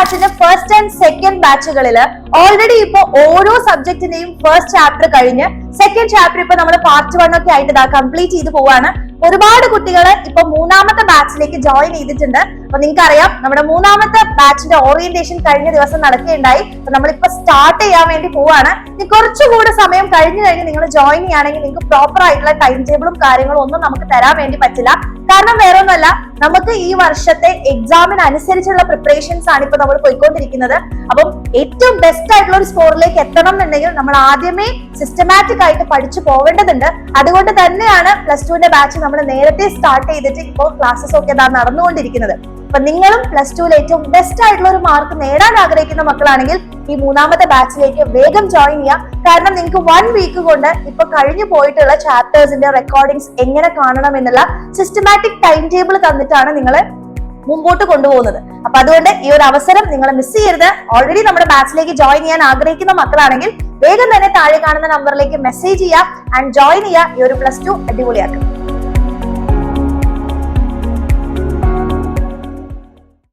ബാച്ചിന്റെ first and second ബാച്ചുകളിൽ already ഇപ്പൊ ഓരോ സബ്ജക്റ്റിന്റെയും ഫസ്റ്റ് ചാപ്റ്റർ കഴിഞ്ഞ് സെക്കൻഡ് ചാപ്റ്റർ ഇപ്പൊ നമ്മൾ പാർട്ട് 1 ഒക്കെ ആയിട്ട് കംപ്ലീറ്റ് ചെയ്ത് പോവാണ്. ഒരുപാട് കുട്ടികൾ ഇപ്പൊ മൂന്നാമത്തെ ബാച്ചിലേക്ക് ജോയിൻ ചെയ്തിട്ടുണ്ട്. അപ്പൊ നിങ്ങൾക്ക് അറിയാം, നമ്മുടെ മൂന്നാമത്തെ ബാച്ചിന്റെ ഓറിയന്റേഷൻ കഴിഞ്ഞ ദിവസം നടക്കുകയുണ്ടായി. അപ്പൊ നമ്മളിപ്പോ സ്റ്റാർട്ട് ചെയ്യാൻ വേണ്ടി പോവാണ്. ഇനി കുറച്ചുകൂടെ സമയം കഴിഞ്ഞ് നിങ്ങൾ ജോയിൻ ചെയ്യുകയാണെങ്കിൽ നിങ്ങൾക്ക് പ്രോപ്പർ ആയിട്ടുള്ള ടൈം ടേബിളും കാര്യങ്ങളും ഒന്നും നമുക്ക് തരാൻ വേണ്ടി പറ്റില്ല. കാരണം വേറെ ഒന്നല്ല, നമുക്ക് ഈ വർഷത്തെ എക്സാമിന് അനുസരിച്ചുള്ള പ്രിപ്പറേഷൻസ് ആണ് ഇപ്പൊ നമ്മൾ പോയിക്കൊണ്ടിരിക്കുന്നത്. അപ്പം ഏറ്റവും ബെസ്റ്റ് ആയിട്ടുള്ള ഒരു സ്കോറിലേക്ക് എത്തണം എന്നുണ്ടെങ്കിൽ നമ്മൾ ആദ്യമേ സിസ്റ്റമാറ്റിക് ആയിട്ട് പഠിച്ചു പോവേണ്ടതുണ്ട്. അതുകൊണ്ട് തന്നെയാണ് +2ന്റെ ബാച്ച് നമ്മൾ നേരത്തെ സ്റ്റാർട്ട് ചെയ്തിട്ട് ഇപ്പോൾ ക്ലാസ്സസ് ഒക്കെ നടന്നുകൊണ്ടിരിക്കുന്നത്. അപ്പൊ നിങ്ങളും +2ൽ ഏറ്റവും ബെസ്റ്റ് ആയിട്ടുള്ള ഒരു മാർക്ക് നേടാൻ ആഗ്രഹിക്കുന്ന മക്കളാണെങ്കിൽ ഈ മൂന്നാമത്തെ ബാച്ചിലേക്ക് വേഗം ജോയിൻ ചെയ്യാം. കാരണം നിങ്ങൾക്ക് 1 വീക്ക് കൊണ്ട് ഇപ്പൊ കഴിഞ്ഞു പോയിട്ടുള്ള ചാപ്റ്റേഴ്സിന്റെ റെക്കോർഡിങ്സ് എങ്ങനെ കാണണം എന്നുള്ള സിസ്റ്റമാറ്റിക് ടൈം ടേബിൾ തന്നിട്ടാണ് നിങ്ങളെ മുമ്പോട്ട് കൊണ്ടുപോകുന്നത്. അപ്പൊ അതുകൊണ്ട് ഈ ഒരു അവസരം നിങ്ങൾ മിസ് ചെയ്യരുത്. ഓൾറെഡി നമ്മുടെ ബാച്ചിലേക്ക് ജോയിൻ ചെയ്യാൻ ആഗ്രഹിക്കുന്ന മക്കളാണെങ്കിൽ വേഗം തന്നെ താഴെ കാണുന്ന നമ്പറിലേക്ക് മെസ്സേജ് ചെയ്യാം ആൻഡ് ജോയിൻ ചെയ്യുക. ഈ ഒരു +2 അടിപൊളിയാക്കും.